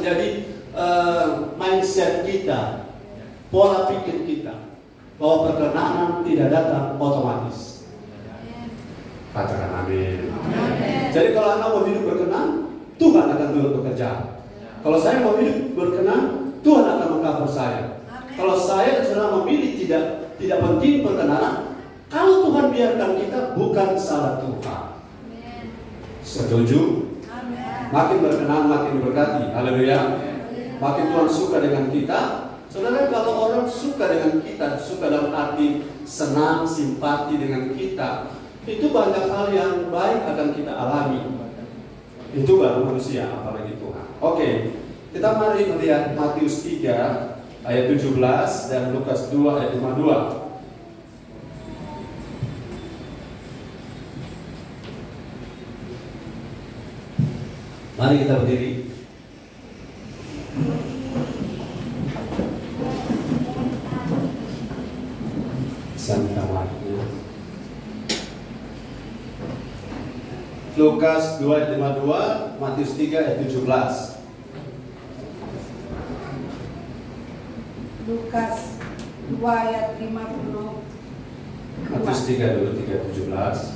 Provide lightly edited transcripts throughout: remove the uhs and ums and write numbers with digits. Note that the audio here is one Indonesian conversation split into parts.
menjadi mindset kita, pola pikir kita, bahwa perkenanan tidak datang otomatis. Katakan amin. Jadi kalau Anda mau hidup berkenan, Tuhan akan turut bekerja. Kalau saya mau hidup berkenan, Tuhan akan mengcover saya. Kalau saya dan saudara memilih tidak penting perkenanan, kalau Tuhan biarkan kita, bukan salah Tuhan. Setuju? Makin berkenan, makin berkati. Haleluya. Makin Tuhan suka dengan kita. Saudara, kalau orang suka dengan kita, suka dalam arti senang, simpati dengan kita, itu banyak hal yang baik akan kita alami. Itu baru manusia, apalagi Tuhan. Oke, kita mari melihat Matius 3 ayat 17 dan Lukas 2 ayat 52. Mari kita berdiri. Lukas 2 ayat 52, Matius 3 ayat 17. Lukas 2 ayat 50. Matius 3 dulu, 3 ayat 17.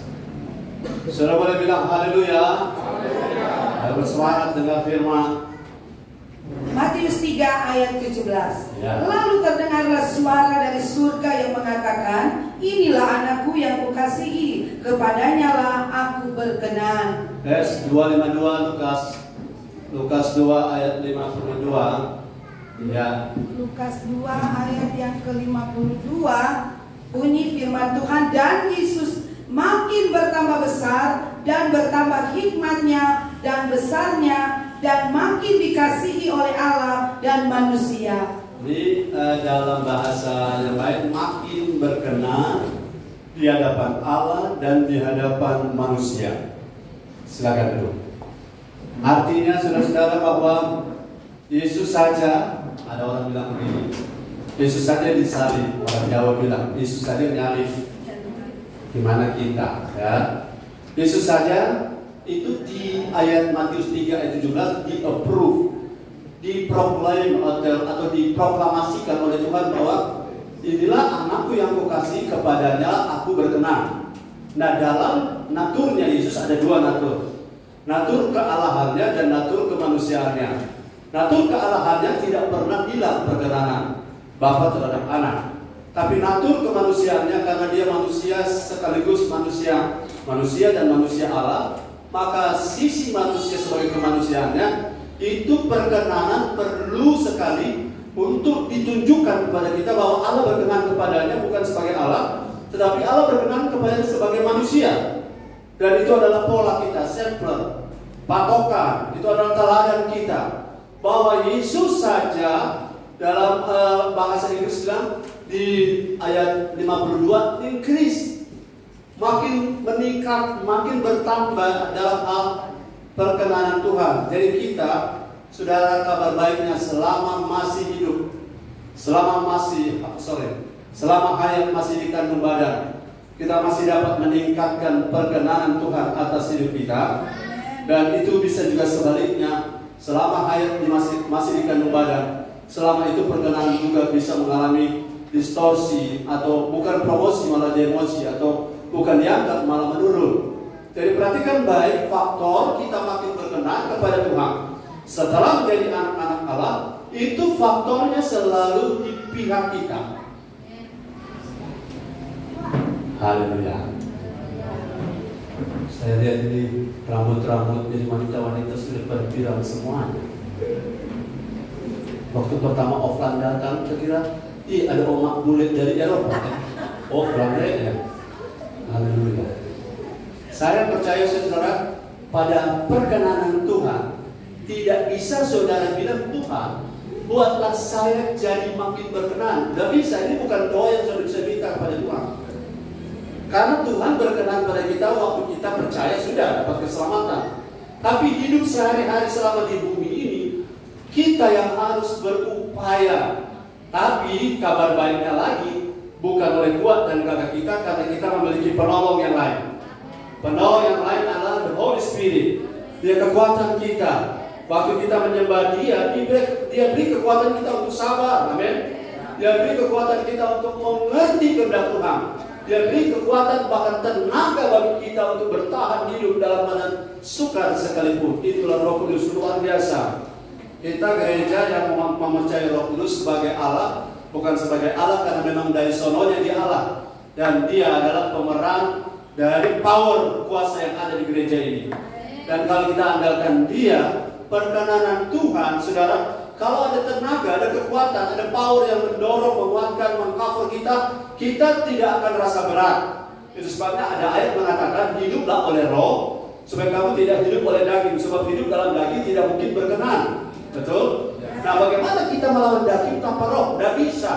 Saudara boleh bilang haleluya. Haleluya. Bersemangat dengan firman. Matius 3 ayat 17. Ya. Lalu terdengarlah suara dari surga yang mengatakan, inilah anakku yang kukasihi, kepadanya lah aku berkenan. Yes, 252 Lukas 2 ayat 52. Ya. Lukas 2 ayat yang ke-52, bunyi firman Tuhan, dan Yesus makin bertambah besar dan bertambah hikmatnya dan besarnya, dan makin dikasihi oleh Allah dan manusia. Di dalam bahasa yang lain, makin berkenan di hadapan Allah dan di hadapan manusia. Silakan dulu. Artinya saudara-saudara bahwa Yesus saja, ada orang bilang begini, Yesus saja disalib. Orang Jawa bilang Yesus saja nyalib. Gimana kita? Ya, Yesus saja itu di ayat Matius 3 ayat 17 di-approve, diproklaim atau diproklamasikan oleh Tuhan bahwa inilah anakku yang kukasihi, kepadanya aku berkenan. Nah, dalam naturnya Yesus ada dua natur. Natur kealahannya dan natur kemanusiaannya. Natur kealahannya tidak pernah hilang perkenanan Bapa terhadap anak. Tapi natur kemanusiaannya, karena dia manusia sekaligus manusia dan manusia Allah, maka sisi manusia sebagai kemanusiaannya itu perkenanan perlu sekali untuk ditunjukkan kepada kita bahwa Allah berkenan kepadanya bukan sebagai Allah, tetapi Allah berkenan kepadanya sebagai manusia. Dan itu adalah pola kita, sampler, patokan, itu adalah teladan kita, bahwa Yesus saja dalam bahasa Inggris bilang di ayat 52, increase, makin meningkat, makin bertambah dalam hal perkenanan Tuhan. Jadi kita, saudara, kabar baiknya selama masih hidup, selama hayat masih di kandung badan, kita masih dapat meningkatkan perkenanan Tuhan atas hidup kita. Dan itu bisa juga sebaliknya, selama hayat masih di kandung badan, selama itu perkenanan juga bisa mengalami distorsi, atau bukan promosi malah demosi, atau bukan diangkat malah menurun. Jadi perhatikan baik faktor kita makin berkenan kepada Tuhan setelah menjadi anak-anak Allah, itu faktornya selalu di pihak kita. Haleluya. Saya lihat ini rambut-rambut dari wanita-wanita sudah berpirang semuanya. Waktu pertama offline datang, saya kira ada omak bulet dari Eropa. Oh, Belanda ya. Haleluya. Saya percaya saudara, pada perkenanan Tuhan tidak bisa saudara bilang, Tuhan buatlah saya jadi makin berkenan. Tidak bisa, ini bukan doa yang saudara bisa minta kepada Tuhan. Karena Tuhan berkenan pada kita waktu kita percaya sudah dapat keselamatan. Tapi hidup sehari-hari selama di bumi ini, kita yang harus berupaya. Tapi kabar baiknya lagi, bukan oleh kuat dan gagah kita, karena kita memiliki penolong yang lain. Penolong yang lain adalah the Holy Spirit. Dia kekuatan kita. Waktu kita menyembah Dia di Dia beri kekuatan kita untuk sabar. Amin. Dia beri kekuatan kita untuk mengerti kehendak Tuhan. Dia beri kekuatan bahkan tenaga bagi kita untuk bertahan hidup dalam keadaan sukar sekalipun. Itulah Roh Kudus, luar biasa. Kita gereja yang mempercayai Roh Kudus sebagai Allah, bukan sebagai Allah karena memang dari sononya dia Allah. Dan dia adalah pemeran dari power kuasa yang ada di gereja ini. Dan kalau kita andalkan dia, perkenanan Tuhan, saudara, kalau ada tenaga, ada kekuatan, ada power yang mendorong, menguatkan, mengcover kita, kita tidak akan rasa berat. Itu sebabnya ada ayat mengatakan, hiduplah oleh roh, supaya kamu tidak hidup oleh daging. Sebab hidup dalam daging tidak mungkin berkenan. Betul? Nah, bagaimana kita melawan daging tanpa roh? Tidak bisa.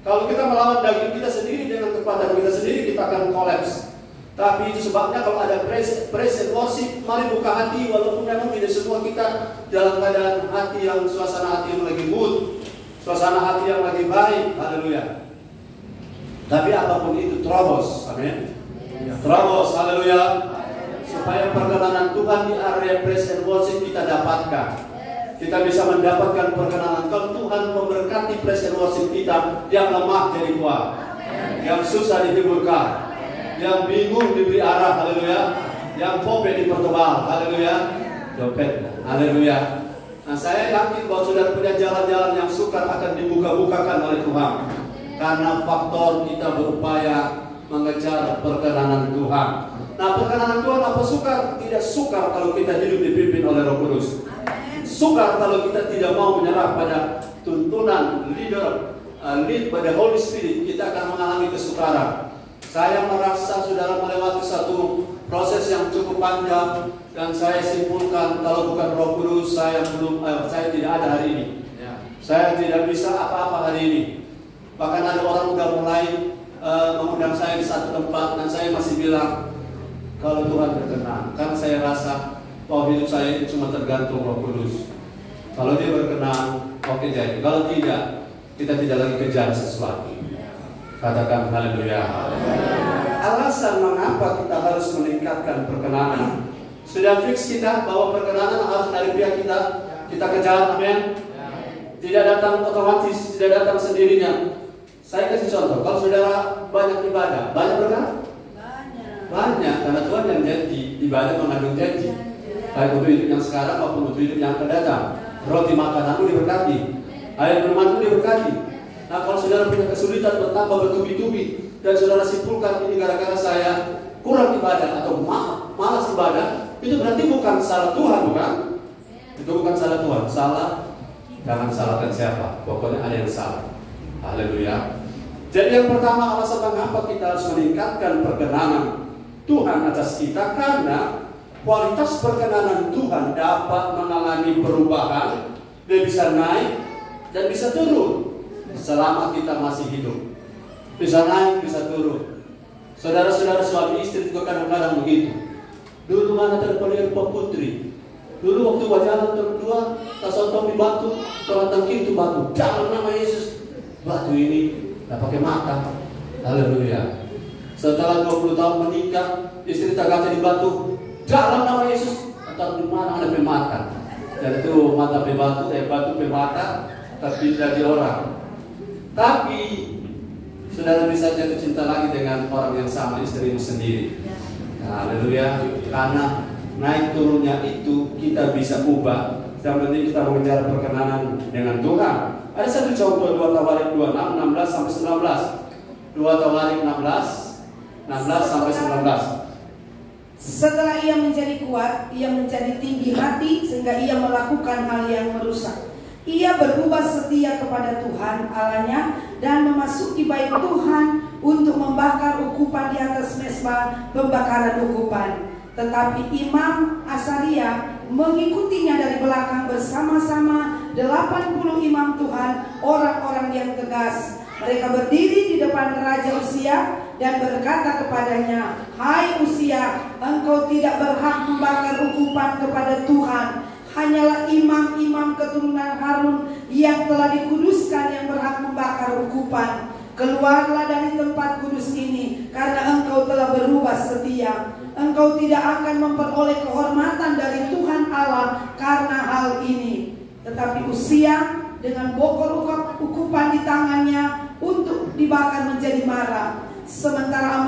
Kalau kita melawan daging kita sendiri dengan kekuatan kita sendiri, kita akan kolaps. Tapi itu sebabnya kalau ada praise and worship, mari buka hati, walaupun memang tidak semua kita dalam keadaan hati yang, suasana hati yang lagi mood, suasana hati yang lagi baik, haleluya. Tapi apapun itu, terobos, amin. Terobos, haleluya. Supaya perkenanan Tuhan di area praise and worship kita dapatkan. Kita bisa mendapatkan perkenanan. Kalau Tuhan memberkati praise and worship kita, yang lemah jadi kuat, yang susah dihiburkan, yang bingung diberi arah, haleluya. Yang pope dipertebal, haleluya. Dompet, haleluya. Nah, saya yakin bahwa saudara punya jalan-jalan yang sukar akan dibuka-bukakan oleh Tuhan. Karena faktor kita berupaya mengejar perkenanan Tuhan. Nah, perkenanan Tuhan apa sukar? Tidak sukar kalau kita hidup dipimpin oleh Roh Kudus. Sukar kalau kita tidak mau menyerah pada tuntunan lead pada Holy Spirit, kita akan mengalami kesukaran. Saya merasa saudara melewati satu proses yang cukup panjang dan saya simpulkan kalau bukan Roh Kudus saya tidak ada hari ini. Saya tidak bisa apa-apa hari ini. Bahkan ada orang udah mulai mengundang saya di satu tempat dan saya masih bilang kalau Tuhan berkenan. Karena saya rasa bahwa hidup saya itu cuma tergantung Roh Kudus. Kalau dia berkenan, oke jadi. Kalau tidak, kita tidak lagi kejar sesuatu. Katakan haleluya. Alasan mengapa kita harus meningkatkan perkenanan, sudah fix kita bahwa perkenanan harus dari pihak kita. Kita kejar, amin. Tidak datang otomatis, tidak datang sendirinya. Saya kasih contoh, kalau saudara banyak ibadah, banyak berkat? Banyak, karena Tuhan yang janji, ibadah mengandung janji. Baik untuk hidup yang sekarang maupun untuk hidup yang akan datang. Roti makananmu diberkati, air minumanmu diberkati. Nah, kalau saudara punya kesulitan bertambah bertubi-tubi dan saudara simpulkan ini gara-gara saya kurang ibadah atau malas ibadah, itu berarti bukan salah Tuhan, bukan? Itu bukan salah Tuhan, salah. Jangan salahkan siapa, pokoknya ada yang salah. Haleluya. Jadi yang pertama, alasan mengapa kita harus meningkatkan perkenanan Tuhan atas kita, karena kualitas perkenanan Tuhan dapat mengalami perubahan. Dia bisa naik dan bisa turun selama kita masih hidup. Bisa naik, bisa turun. Saudara-saudara suami istri juga kadang-kadang begitu. Dulu mana terpelir putri. Dulu waktu wajaran berdua, tasontom di batu, terantang itu batu. Dalam nama Yesus, batu ini tidak pakai mata. Haleluya. Setelah 20 tahun menikah, istri tagata di batu. Dalam nama Yesus, atau di mana ada pemata. Dan itu mata pebatu, batu pemata, tapi dari orang. Tapi saudara bisa jatuh cinta lagi dengan orang yang sama, istrimu sendiri. Haleluya. Karena naik turunnya itu kita bisa ubah. Yang penting kita mengejar perkenanan dengan Tuhan. Ada satu contoh 2 Tawarik 26, 16 sampai 19. 2 Tawarik 16 sampai 19. Setelah ia menjadi kuat, ia menjadi tinggi hati sehingga ia melakukan hal yang merusak. Ia berubah setia kepada Tuhan Allahnya dan memasuki bait Tuhan untuk membakar ukupan di atas mezbah pembakaran ukupan. Tetapi Imam Asaria mengikutinya dari belakang bersama-sama 80 imam Tuhan, orang-orang yang tegas. Mereka berdiri di depan Raja Uzia dan berkata kepadanya, "Hai Uzia, engkau tidak berhak membakar ukupan kepada Tuhan. Hanyalah imam-imam keturunan Harun yang telah dikuduskan yang berhak membakar ukupan. Keluarlah dari tempat kudus ini, karena engkau telah berubah setia. Engkau tidak akan memperoleh kehormatan dari Tuhan Allah karena hal ini." Tetapi Uzia dengan bokor ukupan di tangannya untuk dibakar menjadi marah. Sementara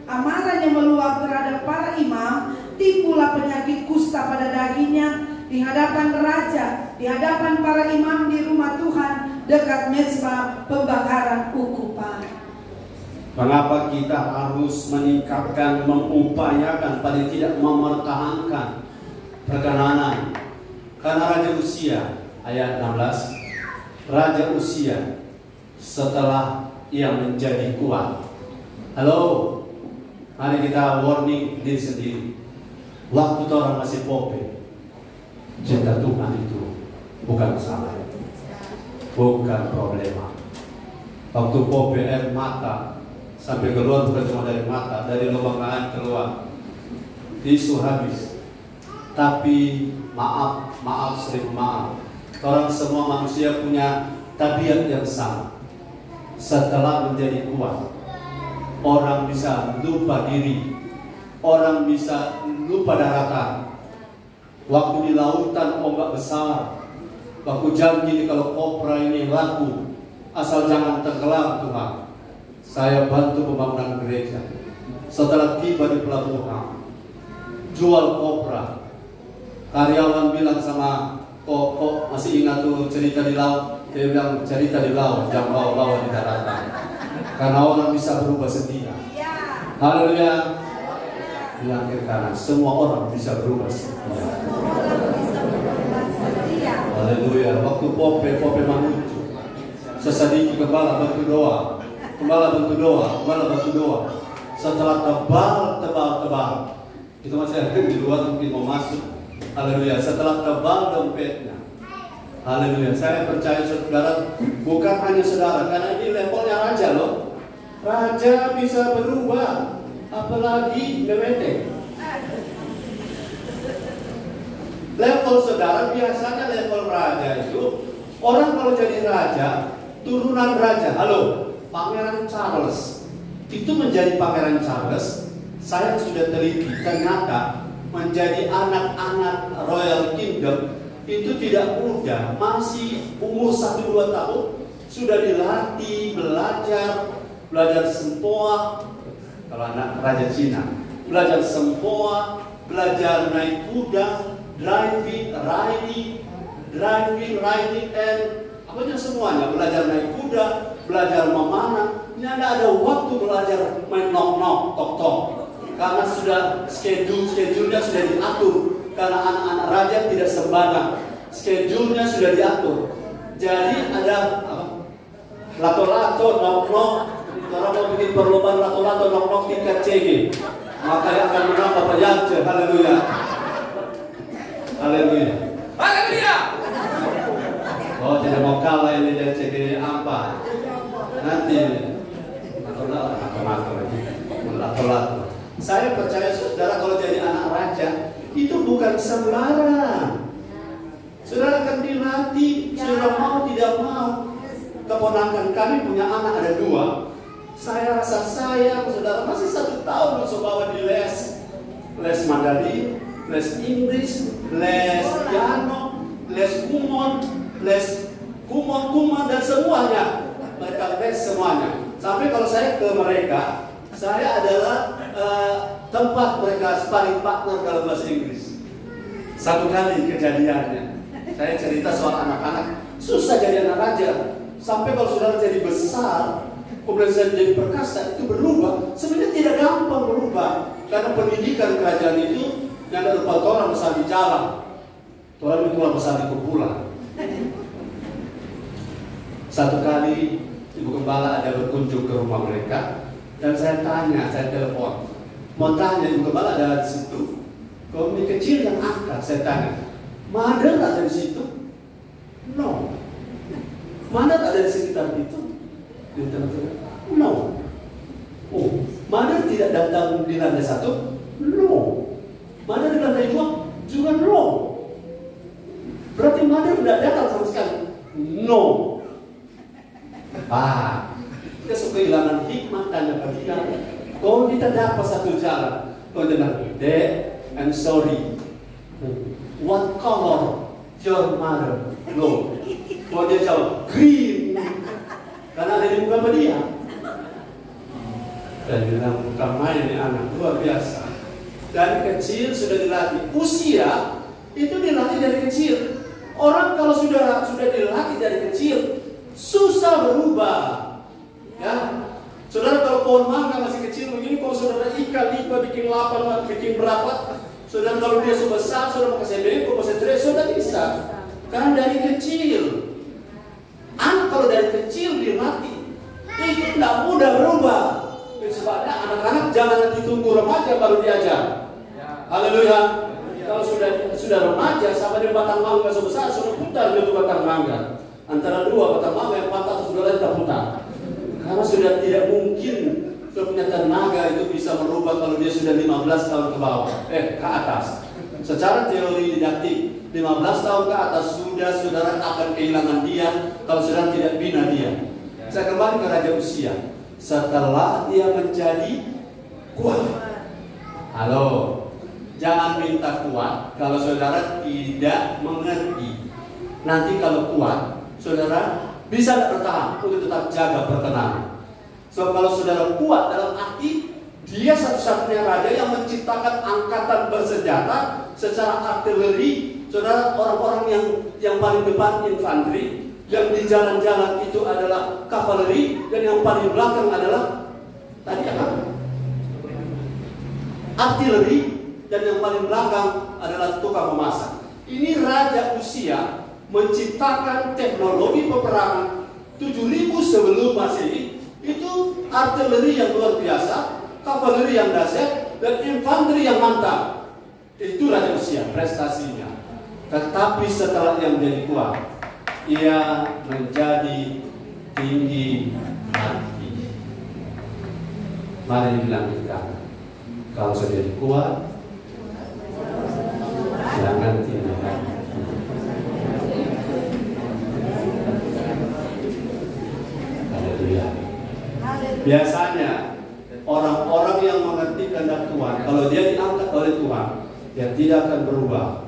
amarahnya meluap terhadap para imam, timbullah penyakit kusta pada dagingnya di hadapan raja, di hadapan para imam di rumah Tuhan dekat mezbah pembakaran ukupan. Mengapa kita harus meningkatkan, mengupayakan, paling tidak mempertahankan perkenanan? Karena Raja Uzia, ayat 16, Raja Uzia setelah ia menjadi kuat. Halo, mari kita warning diri sendiri. Waktu orang masih pope, cinta Tuhan itu bukan masalah, bukan problema. Waktu pope air mata sampai keluar, bukan cuma dari mata, dari lubang lain keluar, tisu habis. Tapi maaf, sering maaf. Orang semua manusia punya tabiat yang sama. Setelah menjadi kuat, orang bisa lupa diri, orang bisa lupa daratan. Waktu di lautan ombak besar, waktu janji kalau kopra ini laku, asal jangan tenggelam Tuhan, saya bantu pembangunan gereja. Setelah tiba di pelabuhan, jual kopra. Karyawan bilang sama kok masih ingat tuh cerita di laut? Dia bilang cerita di laut, jangan bawa-bawa di daratan. Karena orang bisa berubah setia. Haleluya. Bilang ke kanan, semua orang bisa berubah setia. Haleluya. Waktu pope menuju, sesadiki gembala bantu doa. Setelah tebal, itu masih ada di luar mungkin mau masuk. Haleluya. Setelah tebal dompetnya, haleluya. Saya percaya saudara, bukan hanya saudara, karena ini levelnya raja loh. Raja bisa berubah, apalagi BWT. Level saudara, biasanya level raja itu, orang kalau jadi raja, turunan raja. Halo, Pangeran Charles itu menjadi Pangeran Charles. Saya sudah teliti, ternyata menjadi anak-anak Royal Kingdom itu tidak mudah. Masih umur 1-2 tahun sudah dilatih belajar sempoa. Kalau anak Raja Cina, belajar sempoa, belajar naik kuda, driving, riding, and apanya semuanya. Belajar naik kuda, belajar memanah. Ini ada waktu belajar main nok-nok, tok-tok. Karena sudah schedule-nya sudah diatur. Karena anak-anak raja tidak sembarang, schedule-nya sudah diatur. Jadi ada lato-lato, nok-nok. Orang mau bikin perlombaan lato-lato, nok-nok tingkat CG, maka yang akan menang Bapak Yance. Haleluya. Haleluya. Haleluya. Oh, tidak mau kalah ini dari CG apa? Nanti lato-lato. Saya percaya saudara, kalau jadi anak raja itu bukan sembarang. Saudara akan dilatih, saudara mau tidak mau. Keponakan kami punya anak ada 2. Saya rasa sayang, saudara masih 1 tahun masuk bawa di les Mandarin, les Inggris, les piano, les kumon dan semuanya. Mereka les semuanya. Sampai kalau saya ke mereka, saya adalah tempat mereka sparring partner dalam bahasa Inggris. Satu kali kejadiannya, saya cerita soal anak-anak susah jadi anak raja. Sampai kalau saudara jadi besar, kemudian saya jadi perkasa, itu berubah. Sebenarnya tidak gampang berubah, karena pendidikan kerajaan itu yang ada depan orang besar di jalan, orang itu besar di kumpulan. Satu kali ibu gembala ada berkunjung ke rumah mereka, dan saya telepon, mau tanya ibu gembala ada di situ. Komik kecil yang angkat, saya tanya, Mother ada di situ? No. Mother ada di sekitar itu? Dia tanya, no. Oh, Mother tidak datang di lantai 1? No. Mother di lantai 2? Juga no. Berarti Mother tidak datang sama sekali? No. Kita suka kehilangan hikmah tanya ke dia. Kalau kita dapat satu jalan, kau dengar, Dad, I'm sorry. What color Your mother. Loh. Mau dia jawab, green. Karena ada di muka dia. Dan bilang, bukan main ini anak, luar biasa. Dari kecil sudah dilatih. Usia itu dilatih dari kecil. Orang kalau sudah dilatih dari kecil, susah berubah. Ya, saudara kalau pohon mangga masih kecil begini, kalau saudara ikan lipa bikin lapar, bikin berapa, saudara kalau dia sudah besar, saudara mau kasih bengkok, kasih tres, saudara bisa. Karena dari kecil, anak kalau dari kecil dilatih, itu tidak mudah berubah. Sebabnya anak-anak jangan nanti tunggu remaja baru diajar. Haleluya. Kalau sudah remaja sampai di batang mangga sebesar, sudah putar di batang mangga. Antara dua batang mangga yang patah sudah lain tak putar. Karena sudah tidak mungkin punya tenaga itu bisa merubah kalau dia sudah 15 tahun ke bawah, ke atas. Secara teori didaktik, 15 tahun ke atas sudah saudara akan kehilangan dia kalau saudara tidak bina dia. Saya kembali ke raja usia. Setelah dia menjadi kuat. Halo, jangan minta kuat kalau saudara tidak mengerti. Nanti kalau kuat, saudara bisa tidak bertahan untuk tetap jaga perkenanan. So kalau saudara kuat dalam arti dia satu-satunya raja yang menciptakan angkatan bersenjata secara artileri. Saudara, orang-orang yang paling depan infanteri, yang di jalan-jalan itu adalah kavaleri, dan yang paling belakang adalah tadi apa? Artileri, dan yang paling belakang adalah tukang memasak. Ini raja usia menciptakan teknologi peperangan 7000 sebelum Masehi. Itu artileri yang luar biasa, kavaleri yang dahsyat, dan infanteri yang mantap. Itu raja usia prestasinya. Tetapi setelah dia menjadi kuat, ia menjadi tinggi hati. Mari bilang kita, kalau sudah jadi kuat, jangan tinggi hati. Haleluya. Biasanya orang-orang yang mengerti kehendak Tuhan, kalau dia diangkat oleh Tuhan, dia tidak akan berubah.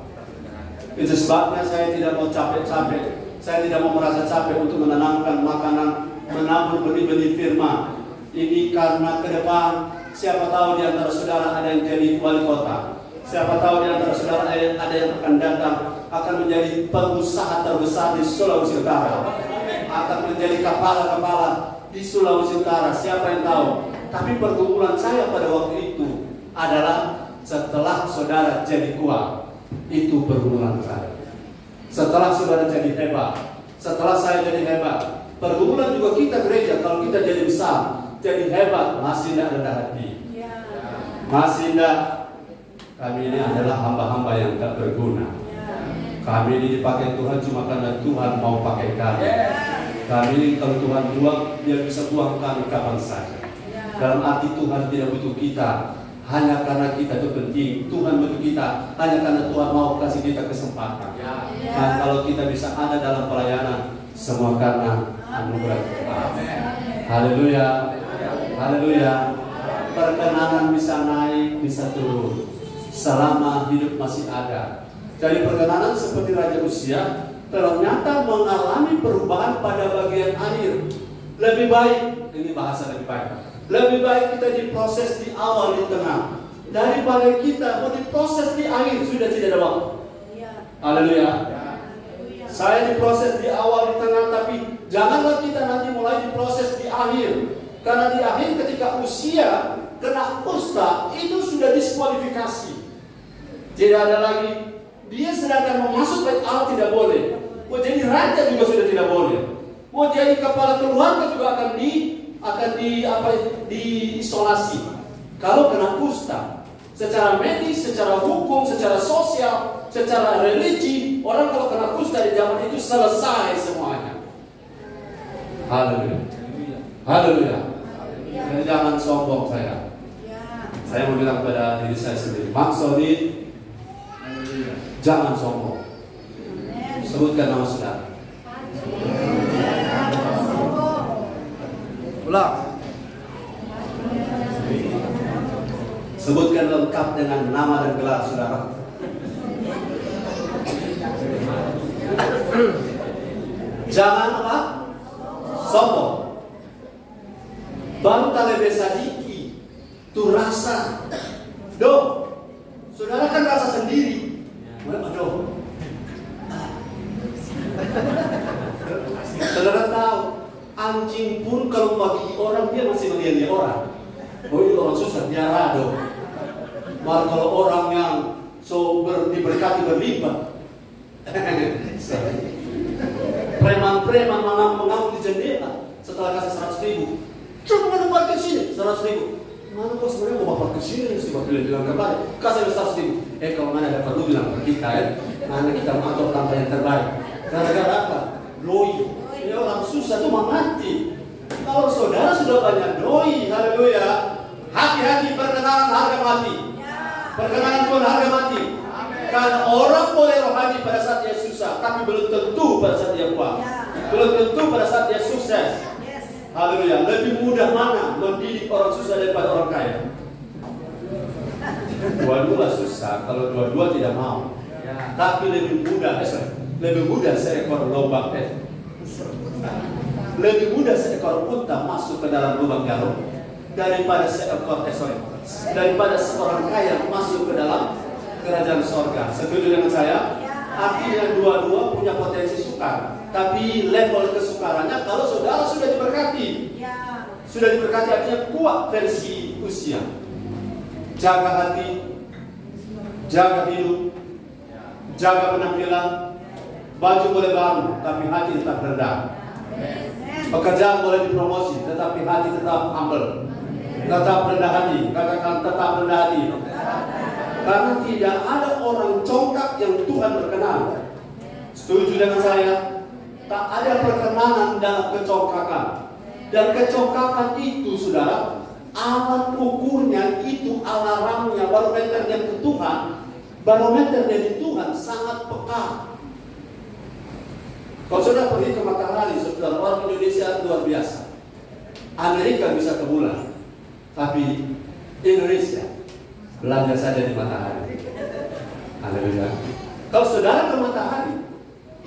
Itu sebabnya saya tidak mau capek-capek. Saya tidak mau merasa capek untuk menanamkan makanan, menabur benih-benih firman. Ini karena ke depan, siapa tahu di antara saudara ada yang jadi wali kota. Siapa tahu di antara saudara ada yang akan datang, akan menjadi pengusaha terbesar di Sulawesi Utara. Akan menjadi kepala-kepala di Sulawesi Utara. Siapa yang tahu? Tapi pergumulan saya pada waktu itu adalah setelah saudara jadi kuat. Itu pergumulan saya. Setelah saudara jadi hebat, setelah saya jadi hebat, pergumulan juga kita gereja. Kalau kita jadi besar, jadi hebat, masih tidak rendah hati, masih tidak. Kami ini adalah hamba-hamba yang tak berguna. Kami ini dipakai Tuhan cuma karena Tuhan mau pakai kami. Kami ini kalau Tuhan buang, dia bisa buang kami kapan saja. Dalam arti Tuhan tidak butuh kita hanya karena kita itu penting. Tuhan butuh kita hanya karena Tuhan mau kasih kita kesempatan. Dan kalau kita bisa ada dalam pelayanan, semua karena anugerah Tuhan. Haleluya, haleluya. Perkenanan bisa naik, bisa turun, selama hidup masih ada. Jadi perkenanan seperti raja usia ternyata mengalami perubahan pada bagian akhir. Lebih baik, ini bahasa lebih baik. Lebih baik kita diproses di awal, di tengah, daripada kita mau diproses di akhir, sudah tidak ada waktu. Haleluya. Saya diproses di awal, di tengah, tapi janganlah kita nanti mulai diproses di akhir. Karena di akhir ketika usia kena kusta, itu sudah diskualifikasi. Tidak ada lagi. Dia sedangkan mau masuk bait Allah tidak boleh. Mau jadi raja juga sudah tidak boleh. Mau jadi kepala keluarga juga akan diisolasi. Kalau kena kusta, secara medis, secara hukum, secara sosial, secara religi, orang kalau kena kusta di zaman itu selesai semuanya. Haleluya. Haleluya. Jadi jangan sombong saya. Saya mau bilang kepada diri saya sendiri, maksudnya jangan sombong. Sebutkan nama saudara. Ulang. Sebutkan lengkap dengan nama dan gelar saudara. Jangan apa? Sombong. Baru talebe sadiki tu rasa. Doh, saudara kan rasa sendiri. Aduh. Saudara tahu, anjing pun kalau bagi orang dia masih melihat orang. Oh itu orang susah, dia rado. Malah kalau orang yang diberkati berlimpah. Preman-preman mengamuk di jendela setelah kasih 100.000. Coba mana parkir sini 100.000. Mana kok sebenarnya mau parkir sini mesti bilang kembali. Kasih 100.000. Kalau mana ada perlu bilang ke kita ya. Mana kita mengatur tanpa yang terbaik. Gara-gara apa? Doi. Ini orang susah tuh mati. Kalau saudara sudah banyak doi, haleluya. Hati-hati perkenanan harga mati. Perkenanan Tuhan harga mati. Karena orang boleh rohani pada saat dia susah, tapi belum tentu pada saat dia kuat. Belum tentu pada saat dia sukses. Haleluya. Lebih mudah mana mendidik orang susah daripada orang kaya? Dua-dua susah, kalau dua-dua tidak mau. Tapi lebih mudah seekor lubang lebih mudah seekor unta masuk ke dalam lubang jarum daripada daripada seorang kaya masuk ke dalam kerajaan sorga. Setuju dengan saya? Artinya dua-dua punya potensi sukar, tapi level kesukarannya kalau saudara sudah diberkati. Sudah diberkati artinya kuat versi usia. Jaga hati, jaga hidup, jaga penampilan. Baju boleh baru, tapi hati tetap rendah. Pekerjaan boleh dipromosi, tetapi hati tetap humble. Tetap rendah hati, katakan tetap rendah hati. Karena tidak ada orang congkak yang Tuhan berkenan. Setuju dengan saya? Tak ada perkenanan dalam kecongkakan. Dan kecongkakan itu, saudara, alat ukurnya itu alarmnya, barometernya ke Tuhan. Barometer dari Tuhan sangat peka. Kalau saudara pergi ke matahari, saudara, orang Indonesia luar biasa. Amerika bisa ke bulan, tapi Indonesia belajar saja di matahari. Haleluya. Kalau saudara ke matahari,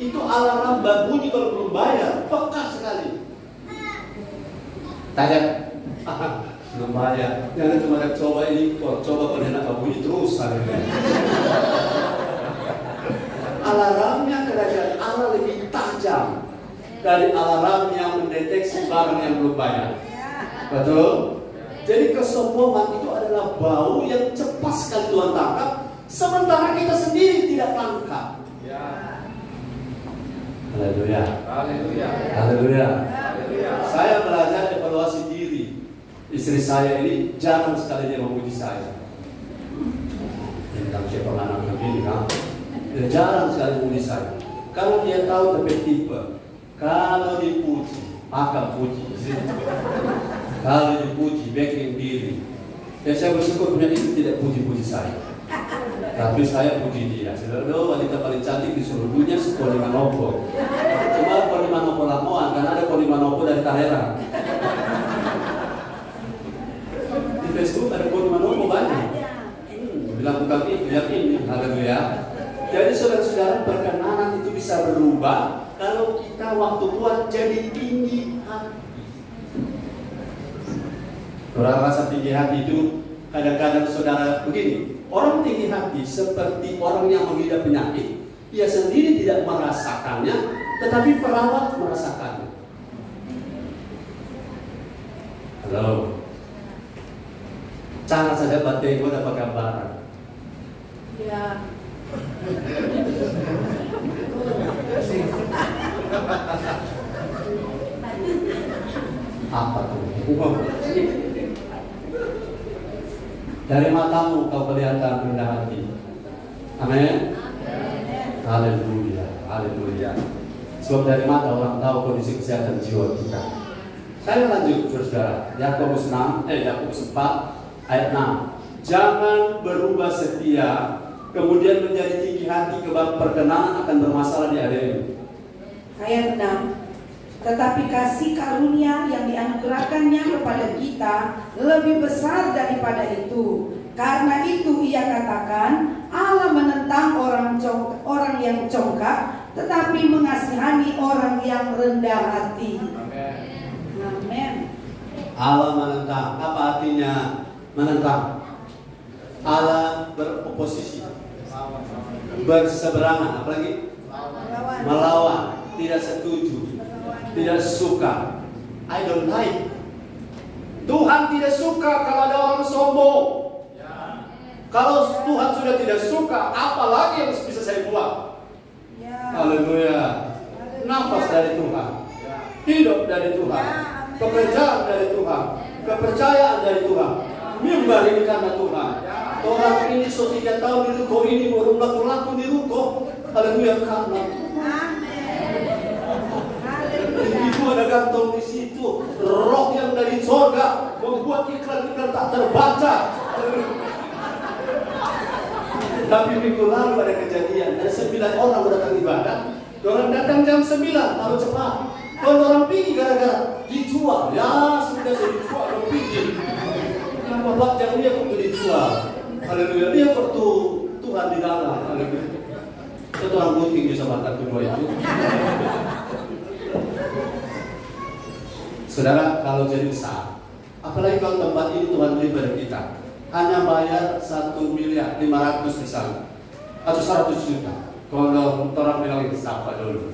itu alarm bunyi kalau belum bayar, peka sekali. Tanya, belum bayar. Jangan cuma coba ini, coba kalau enak bunyi terus. Alarmnya kerajaan Allah lebih tajam dari alarm yang mendeteksi barang yang belum bayar. Betul? Jadi kesombongan itu adalah bau yang cepat sekali Tuhan tangkap, sementara kita sendiri tidak tangkap. Haleluya. Haleluya. Haleluya. Saya belajar evaluasi diri. Istri saya ini jarang sekali dia memuji saya. Tentang siapa anak begini kan? Dia jarang sekali memuji saya. Karena dia tahu tipe. Kalau dipuji, maka puji. Kalau dipuji, backing diri. Dan saya bersyukur punya istri tidak puji-puji saya. Tapi saya puji dia. Saudara, wanita paling cantik di seluruh dunia Koni Manopo. Cuma Koni Manopo Lamoan, karena ada Koni Manopo dari Tangerang. Di Facebook ada Koni Manopo banyak. Bilang bukan itu, yang ini. Haleluya. Jadi saudara-saudara, perkenanan itu bisa berubah kalau kita waktu Tuhan jadi tinggi hati. Orang rasa tinggi hati itu kadang-kadang saudara begini, orang tinggi hati seperti orang yang mengidap penyakit. Ia sendiri tidak merasakannya, tetapi perawat merasakannya. Halo. Cara saja batin gue dapat gambaran. Ya. Apa tuh? Dari matamu kau kelihatan rendah hati. Amin. Haleluya. Haleluya. Sebab dari mata orang tahu kondisi kesehatan jiwa kita. Saya lanjut, saudara. Yakobus 4 ayat 6. Jangan berubah setia, kemudian menjadi tinggi hati, kebab perkenanan akan bermasalah di hadapanmu. Ayat 6. Tetapi kasih karunia yang dianugerahkannya kepada kita lebih besar daripada itu. Karena itu ia katakan, Allah menentang orang yang congkak tetapi mengasihani orang yang rendah hati. Amin. Allah menentang. Apa artinya menentang? Allah beroposisi, berseberangan, apalagi melawan, tidak setuju, tidak suka. I don't like. Tuhan tidak suka kalau ada orang sombong. Kalau Tuhan sudah tidak suka, apalagi yang bisa saya buat? Haleluya. Nafas dari Tuhan, hidup dari Tuhan, pekerjaan dari Tuhan, kepercayaan dari Tuhan, mimbar ini karena Tuhan. Orang ini so 3 tahun di ruko ini baru laku di ruko. Haleluya karena itu ada gantung di situ. Roh yang dari surga membuat iklan-iklan tak terbaca. Tapi minggu lalu ada kejadian, ada 9 orang datang ibadah. Orang datang jam 9, lalu cepat. Kalau orang pergi gara-gara dijual, ya sudah saya dijual, orang pergi. Yang bapak jam dia waktu dijual. Haleluya, dia waktu Tuhan di dalam. Haleluya. Itu orang putih bisa makan kedua itu. Saudara, kalau jadi besar, apalagi kalau tempat ini Tuhan beri pada kita, hanya bayar 1.500.000 misalnya, atau 100 juta. Kalau orang bilang itu siapa dulu?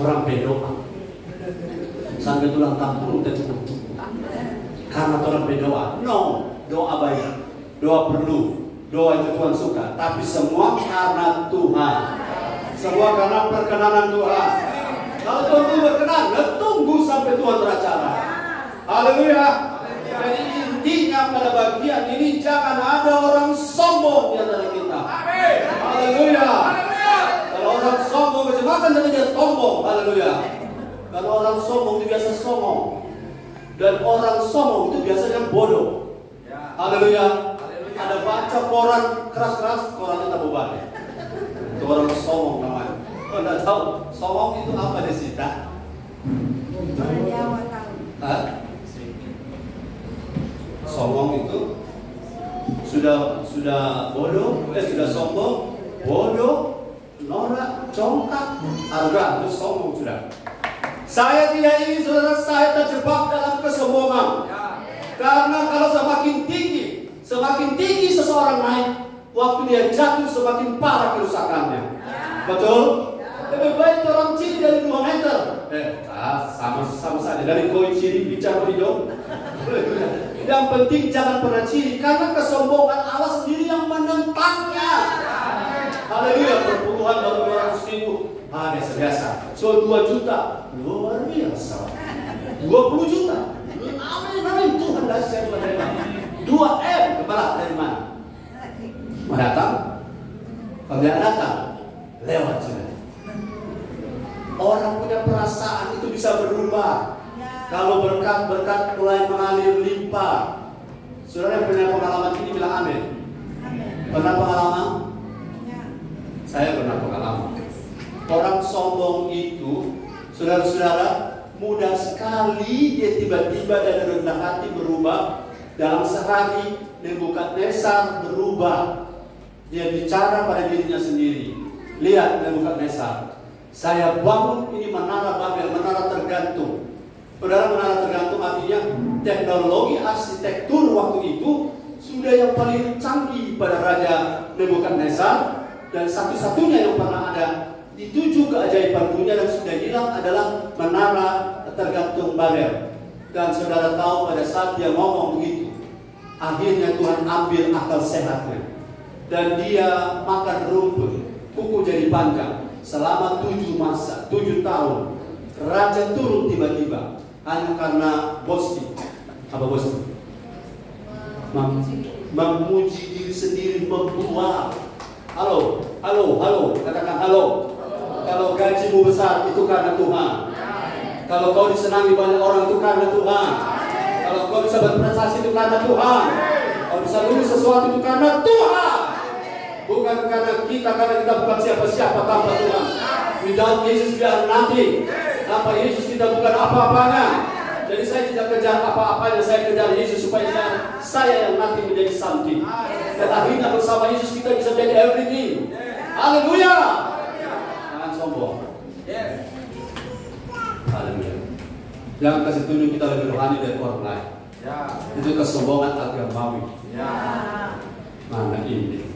Orang berdoa sampai tulang tampung tercukup. Karena orang berdoa, no, doa baik, doa perlu, doa itu Tuhan suka. Tapi semua karena Tuhan, semua karena perkenanan Tuhan. Kalau Tuhan berkenan, tunggu sampai Tuhan beracara. Haleluya. Jadi intinya pada bagian ini jangan ada orang sombong di antara kita. Haleluya. Kalau orang sombong macam-macam jadi dia sombong. Haleluya. Kalau orang sombong itu biasa sombong. Dan orang sombong itu biasanya bodoh. Haleluya. Ada baca koran keras-keras, korannya tak balik. Itu orang sombong namanya. Kau tidak tahu sombong itu apa di Sita? Sombong itu sudah bodoh, sudah sombong, bodoh, norak, congkak, arogan, itu sombong sudah. Saya tidak ingin saudara saya terjebak dalam kesombongan. Karena kalau semakin tinggi seseorang naik, waktu dia jatuh semakin parah kerusakannya. Betul? Lebih baik orang ciri dari 2 meter. Sama saja dari koi ciri bicara hidung. Yang penting jangan pernah ciri, karena kesombongan Allah sendiri yang menentangnya. Haleluya, perpuluhan baru 200.000. Biasa biasa. So 2 juta, luar biasa. 20 juta. Amin, Tuhan dasar dari mana? 2M kepala dari mana? Mendatang? Kalau tidak datang, lewat sudah. Orang punya perasaan itu bisa berubah. Kalau berkat-berkat mulai mengalir limpah. Saudara yang punya pengalaman ini bilang amin. Pernah pengalaman? Saya pernah pengalaman. Orang sombong itu, saudara-saudara, mudah sekali dia tiba-tiba dari rendah hati berubah. Dalam sehari Nebukadnezar berubah. Dia bicara pada dirinya sendiri. Lihat Nebukadnezar, saya bangun ini menara Babel, menara tergantung. Saudara, menara tergantung artinya teknologi arsitektur waktu itu sudah yang paling canggih pada Raja Nebukadnezar, dan satu-satunya yang pernah ada di 7 keajaiban dunia dan sudah hilang adalah menara tergantung Babel. Dan saudara tahu pada saat dia ngomong begitu, akhirnya Tuhan ambil akal sehatnya dan dia makan rumput, kuku jadi panjang selama 7 tahun. Raja turun tiba-tiba hanya karena boasting. Apa boasting? Memuji diri sendiri, membual. Halo, katakan halo. Kalau gajimu besar itu karena Tuhan. Kalau kau disenangi banyak orang itu karena Tuhan. Kalau kau bisa berprestasi itu karena Tuhan. Kalau bisa lulus sesuatu itu karena Tuhan. Bukan karena kita bukan siapa-siapa tanpa Tuhan. Without Jesus we are nothing. Tanpa Yesus kita bukan apa-apanya. Jadi saya tidak kejar apa-apanya, saya kejar Yesus supaya saya yang nanti menjadi something. Dan akhirnya bersama Yesus kita bisa menjadi everything. Haleluya. Jangan sombong. Haleluya. Jangan kasih tunjuk kita lebih rohani dari orang lain. Itu kesombongan agamawi. Mana ini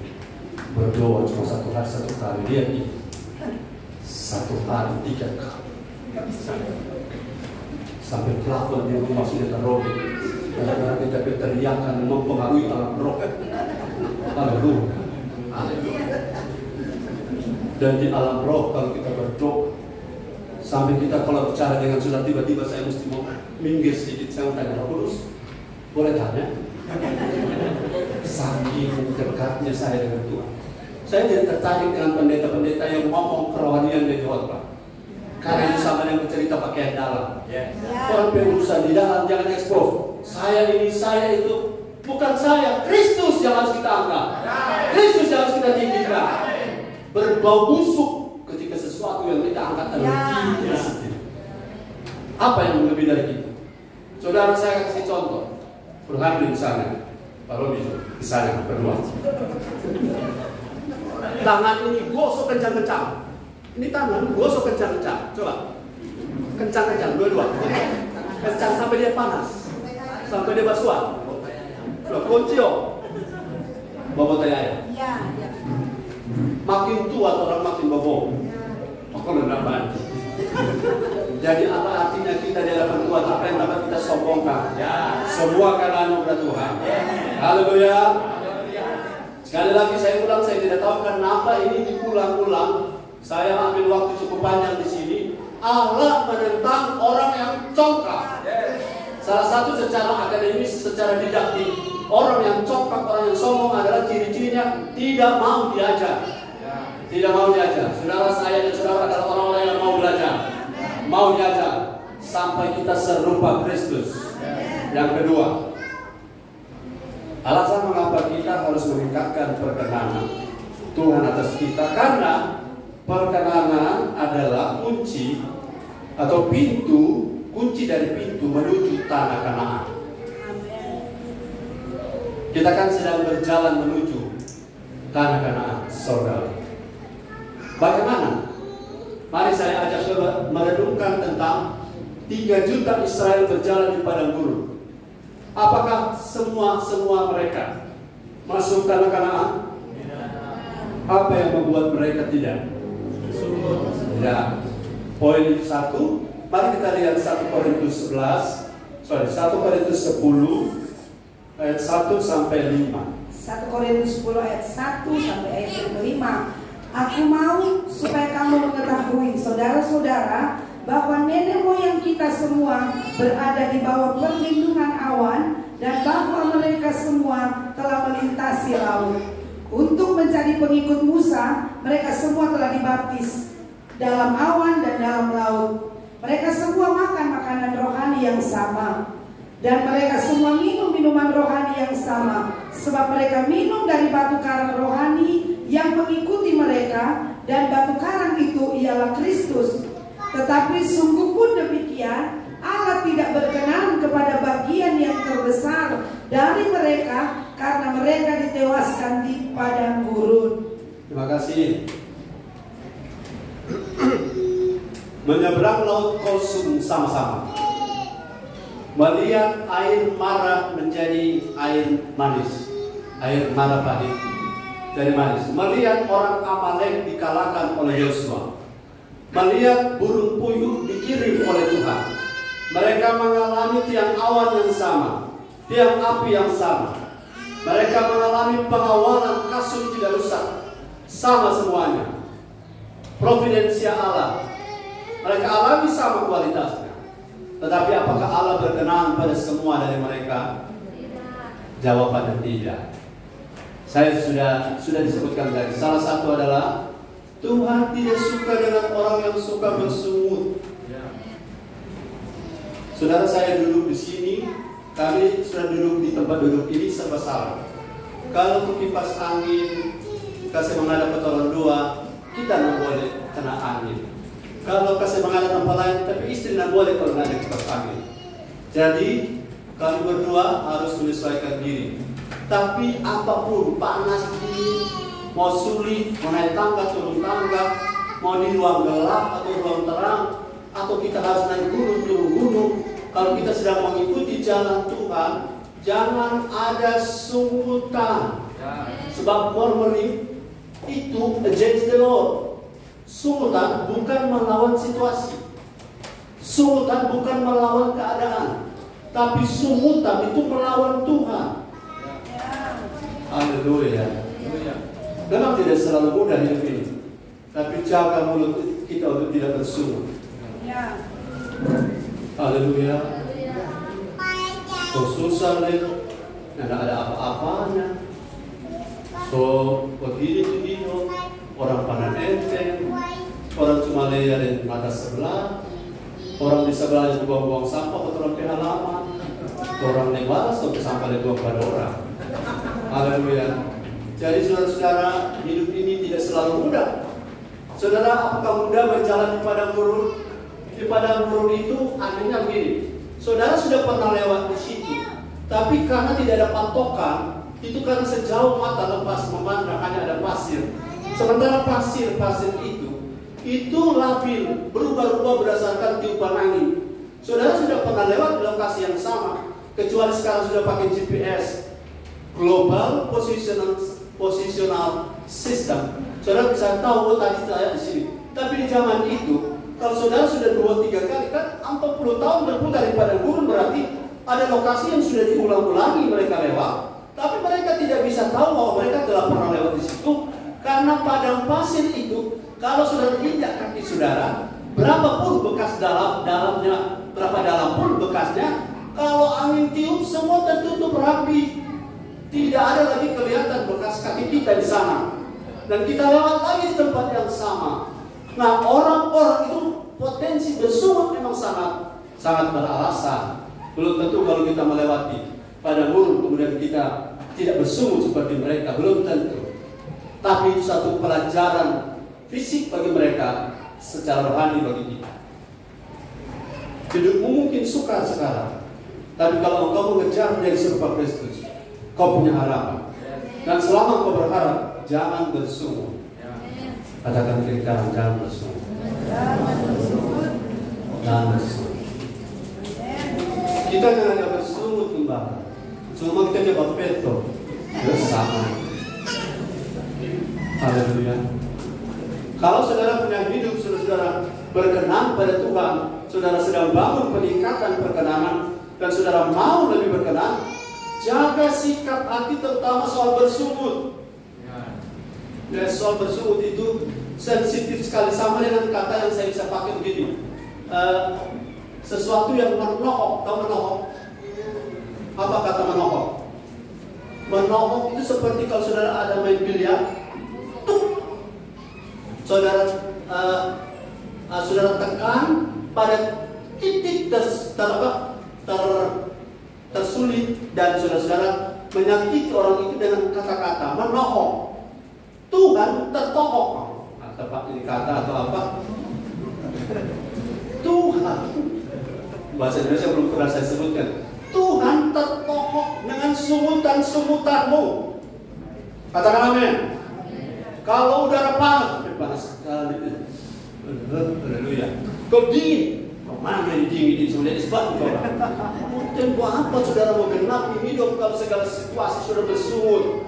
berdoa cuma 1 hari 1 kali, lihat ini 1 hari 3 kali. Sampai plafon di rumah sudah terobek. Karena kita berteriakan mempengaruhi alam roh. Haleluya. Dan di alam roh kalau kita berdoa, sampai kita kalau bicara dengan sudah tiba-tiba saya mesti mau minggir sedikit, saya mau tanya Roh Kudus, boleh tanya? Saking dekatnya saya dengan Tuhan, saya tidak tertarik dengan pendeta-pendeta yang ngomong kerohanian dari khotbah. Karena itu sama dengan bercerita pakaian dalam. Orang berurusan di dalam jangan ekspos. Saya ini, saya itu, bukan saya. Kristus yang harus kita angkat. Kristus yang harus kita tinggikan. Berbau busuk ketika sesuatu yang kita angkat adalah dirinya sendiri. Apa yang lebih dari itu? Saudara, saya kasih contoh. Berhenti di sana. Kalau di sana berdua. Tangan ini gosok kencang-kencang. Ini tangan gosok kencang-kencang. Coba. Kencang-kencang, dua-dua. Kencang sampai dia panas. Sampai dia basuan. Coba, kuncio. Bawa tanya. Makin tua orang makin bobo. Aku rendah banget. Jadi apa artinya kita di hadapan Tuhan? Apa yang dapat kita sombongkan? Semua karena anugerah Tuhan. Haleluya. Sekali lagi saya ulang, saya tidak tahu kenapa ini diulang-ulang. Saya ambil waktu cukup panjang di sini. Allah menentang orang yang congkak. Salah satu secara akademis, secara didaktik, orang yang congkak, orang yang sombong adalah ciri-cirinya tidak mau diajar. Tidak mau diajar. Saudara saya dan saudara adalah orang-orang yang mau belajar, mau diajar sampai kita serupa Kristus. Yang kedua, alasan mengapa kita harus meningkatkan perkenanan Tuhan atas kita, karena perkenanan adalah kunci atau kunci dari pintu menuju tanah Kanaan. Kita kan sedang berjalan menuju tanah Kanaan, saudara. Bagaimana? Mari saya ajak saudara merenungkan tentang 3 juta Israel berjalan di padang gurun. Apakah semua mereka masuk tanah Kanaan? Apa yang membuat mereka tidak? Tidak. Poin 1, mari kita lihat 1 Korintus 10 ayat 1 sampai 5. 1 Korintus 10 ayat 1 sampai ayat 5. Aku mau supaya kamu mengetahui, saudara-saudara, bahwa nenek moyang kita semua berada di bawah perlindungan awan, dan bahwa mereka semua telah melintasi laut. Untuk menjadi pengikut Musa, mereka semua telah dibaptis dalam awan dan dalam laut. Mereka semua makan makanan rohani yang sama, dan mereka semua minum minuman rohani yang sama, sebab mereka minum dari batu karang rohani yang mengikuti mereka, dan batu karang itu ialah Kristus. Tetapi sungguh pun demikian, Allah tidak berkenan kepada bagian yang terbesar dari mereka, karena mereka ditewaskan di padang gurun. Terima kasih. Menyeberang laut Kosum sama-sama, melihat air marah menjadi air manis, air marah pahit jadi manis. Melihat orang Amalek dikalahkan oleh Yosua, melihat burung puyuh dikirim oleh Tuhan. Mereka mengalami tiang awan yang sama, tiang api yang sama. Mereka mengalami pengawalan kasut tidak rusak, sama semuanya. Providensia Allah, mereka alami sama kualitasnya. Tetapi apakah Allah berkenan pada semua dari mereka? Jawabannya tidak. Saya sudah disebutkan tadi. Salah satu adalah Tuhan tidak suka dengan orang yang suka bersungut. Saudara, saya duduk di sini, kami sudah duduk di tempat duduk ini serba salah. Kalau kipas angin kasih menghadap ke orang dua, kita tidak boleh kena angin. Kalau kasih menghadap tempat lain, tapi istri tidak boleh kalau tidak ada kipas angin. Jadi kami berdua harus menyesuaikan diri. Tapi apapun, panas dingin, mau sulit, mau naik tangga, turun tangga, mau di ruang gelap atau ruang terang, atau kita harus naik gunung, turun gunung. Kalau kita sedang mengikuti jalan Tuhan, jangan ada sunggutan. Sebab murmuring itu against the Lord. Sunggutan bukan melawan situasi. Sunggutan bukan melawan keadaan. Tapi sunggutan itu melawan Tuhan. Haleluya. Memang tidak selalu mudah hidup ini. Tapi jaga mulut kita untuk tidak bersungut. Haleluya. So susah nih, tidak ada apa-apanya. So begini orang pandang enteng, orang cuma lihat di mata sebelah, orang di sebelahnya buang-buang sampah atau orang ke halaman, orang lewat sampai sampah dibuang pada orang. Haleluya. Jadi saudara-saudara, hidup ini tidak selalu mudah. Saudara, apakah mudah berjalan di padang gurun? Di padang gurun itu artinya begini. Saudara sudah pernah lewat di situ, tapi karena tidak ada patokan, itu karena sejauh mata lepas memandang hanya ada pasir. Sementara pasir itu labil, berubah-ubah berdasarkan tiupan angin. Saudara sudah pernah lewat di lokasi yang sama, kecuali sekarang sudah pakai GPS, Global Positional System. Saudara bisa tahu, tadi saya di sini. Tapi di zaman itu, kalau saudara sudah 2-3 kali, kan 40 tahun berputar di padang gurun, berarti ada lokasi yang sudah diulang-ulangi mereka lewat. Tapi mereka tidak bisa tahu bahwa mereka telah pernah lewat di situ, karena padang pasir itu, kalau saudara injak kaki saudara, berapapun bekas dalamnya, berapa dalam pun bekasnya, kalau angin tiup semua tertutup rapi, tidak ada lagi kelihatan bekas kaki kita di sana, dan kita lewat lagi di tempat yang sama. Nah, orang-orang itu potensi bersungut memang sangat beralasan. Belum tentu kalau kita melewati padang gurun kemudian kita tidak bersungut seperti mereka, belum tentu. Tapi itu satu pelajaran fisik bagi mereka, secara rohani bagi kita. Hidupmu mungkin sukar sekarang, tapi kalau engkau mengejar menjadi serupa Kristus, kau punya harapan. Dan selama kau berharap, jangan bersungut. Katakan kiri kanan, jangan bersungut. Jangan bersungut. Kita jangan bersungut kembali. Cuma kita coba peto bersama. Haleluya. Kalau saudara punya hidup, saudara berkenan pada Tuhan, saudara sedang bangun peningkatan perkenanan, dan saudara mau lebih berkenan, jaga sikap hati terutama soal bersungut. Ya, soal bersungut itu sensitif sekali, sama dengan kata yang saya bisa pakai begini. Sesuatu yang menohok, tahu menohok? Apa kata menohok? Menohok itu seperti kalau saudara ada main biliar, saudara tekan pada titik tersulit, dan saudara menyakiti orang itu dengan kata-kata menohok. Tuhan tertohok, tepat ini kata atau apa? Tuhan, bahasa Indonesia belum pernah saya sebutkan. Tuhan tertohok dengan sungutan-sungutanmu. Katakan amin. Kalau udara panas sekali, haleluya. Kau dingin, mana yang dingin itu sudah disebut kau. Mungkin buat apa saudara mau genapi hidup kalau segala situasi sudah bersungut?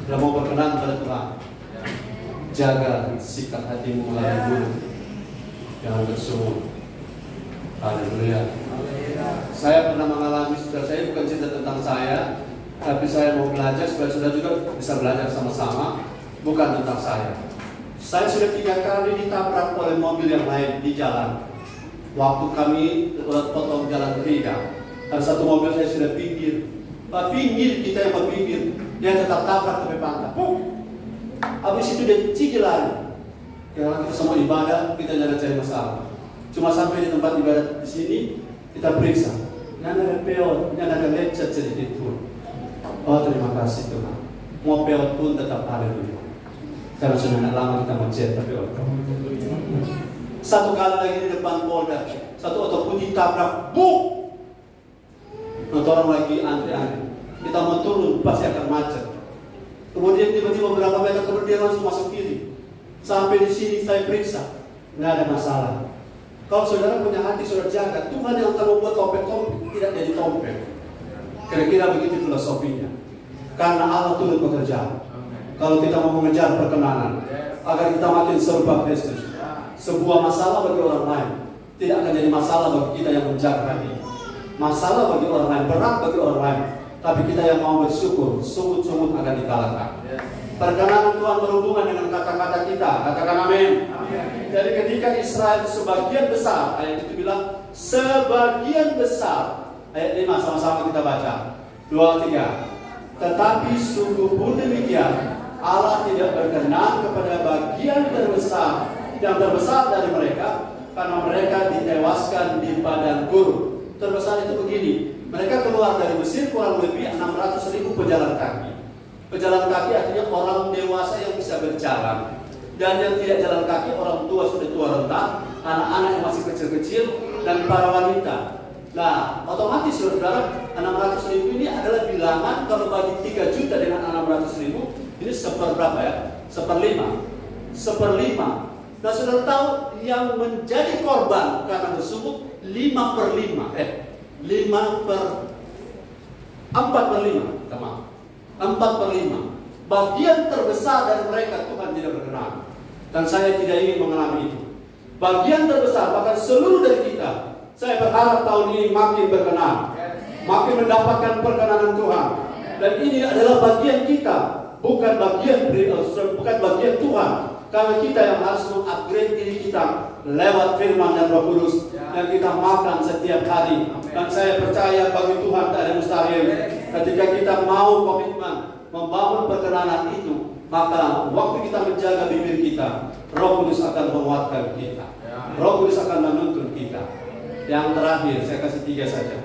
Sudah mau berkenan pada Tuhan, jaga sikap hatimu melalui gunung, jangan bersungut. Haleluya. Saya pernah mengalami, saudara, saya bukan cerita tentang saya, tapi saya mau belajar supaya saudara juga bisa belajar sama-sama, bukan tentang saya. Saya sudah 3 kali ditabrak oleh mobil yang lain di jalan. Waktu kami potong jalan ketiga, ada satu mobil saya sudah pinggir. Pinggir, kita yang berpinggir, dia tetap tabrak ke pantat. Habis itu dia cicil lari. Karena kita semua ibadah, kita jangan cari masalah. Cuma sampai di tempat ibadah di sini, kita periksa. Yang ada peot, yang ada lecet sedikit pun. Oh, terima kasih Tuhan. Mau peot pun tetap haleluya. Karena sudah lama kita mencet peot. Satu kali lagi di depan Polda, satu oto pun ditabrak, buk. Orang lagi antri-antri. Kita mau turun pasti akan macet. Kemudian tiba-tiba beberapa meter kemudian langsung masuk kiri. Sampai di sini saya periksa, nggak ada masalah. Kalau saudara punya hati, saudara jaga. Tuhan yang akan membuat topeng-topeng tidak jadi topeng. Kira-kira begitu filosofinya. Karena Allah turut bekerja. Kalau kita mau mengejar perkenanan, agar kita makin serupa Kristus. Sebuah masalah bagi orang lain tidak akan jadi masalah bagi kita yang menjaga hati. Masalah bagi orang lain, berat bagi orang lain, tapi kita yang mau bersyukur, sungguh-sungguh akan dikalahkan. Perkenanan Tuhan berhubungan dengan kata-kata kita. Katakan amin. Jadi ketika Israel sebagian besar, ayat itu bilang sebagian besar. Ayat 5 sama-sama kita baca. 2, 3. Tetapi sungguh pun demikian, Allah tidak berkenan kepada bagian yang terbesar dari mereka, karena mereka ditewaskan di padang gurun. Terbesar itu begini, mereka keluar dari Mesir kurang lebih 600.000 pejalan kaki. Pejalan kaki artinya orang dewasa yang bisa berjalan. Dan yang tidak jalan kaki, orang tua sudah tua renta, anak-anak yang masih kecil-kecil, dan para wanita. Nah, otomatis saudara, 600.000 ini adalah bilangan kalau bagi 3 juta dengan 600.000, ini seperberapa ya? Seperlima. Nah, saudara tahu yang menjadi korban karena bersungguh 4/5. Bagian terbesar dari mereka Tuhan tidak berkenan. Dan saya tidak ingin mengalami itu. Bagian terbesar, bahkan seluruh dari kita, saya berharap tahun ini makin berkenan, makin mendapatkan perkenanan Tuhan. Dan ini adalah bagian kita, bukan bagian Tuhan. Karena kita yang harus mengupgrade diri kita lewat firman dan Roh Kudus yang kita makan setiap hari. Dan saya percaya bagi Tuhan tak ada mustahil. Ketika kita mau komitmen membangun perkenanan itu, maka waktu kita menjaga bibir kita, Roh Kudus akan menguatkan kita. Roh Kudus akan menuntun kita. Yang terakhir, saya kasih 3 saja.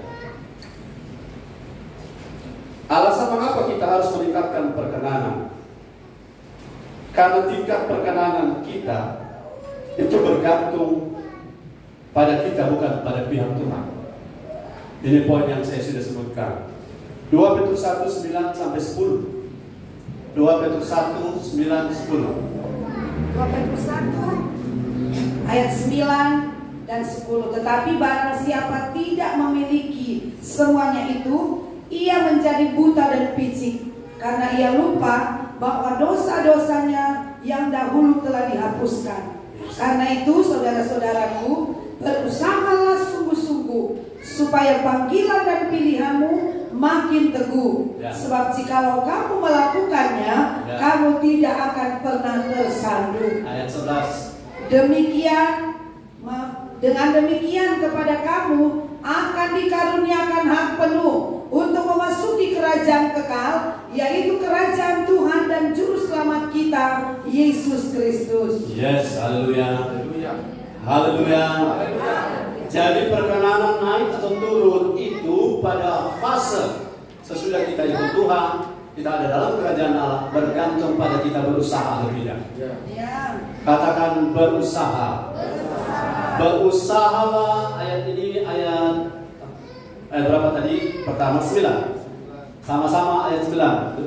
Alasan mengapa kita harus meningkatkan perkenanan? Karena tingkat perkenanan kita itu bergantung pada kita, bukan pada pihak Tuhan. Ini poin yang saya sudah sebutkan. 2 Petrus 1, 9-10. 2 Petrus 1, 9-10. 2 Petrus 1 ayat 9 dan 10. Tetapi barang siapa tidak memiliki semuanya itu, ia menjadi buta dan picik, karena ia lupa bahwa dosa-dosanya yang dahulu telah dihapuskan. Karena itu saudara-saudaraku, berusahalah sungguh-sungguh supaya panggilan dan pilihanmu makin teguh. Sebab jikalau kamu melakukannya, kamu tidak akan pernah tersandung. Ayat 11. Dengan demikian kepada kamu akan dikaruniakan hak penuh untuk memasuki kerajaan kekal, yaitu kerajaan Tuhan dan Juru Selamat kita, Yesus Kristus. Yes, haleluya. Haleluya. Jadi perkenanan naik atau turun itu pada fase sesudah kita ikut Tuhan, kita ada dalam kerajaan Allah, bergantung pada kita berusaha atau tidak. Katakan berusaha. Berusahalah. Ayat ini ayat berapa tadi? Pertama 9. Sama-sama ayat 9.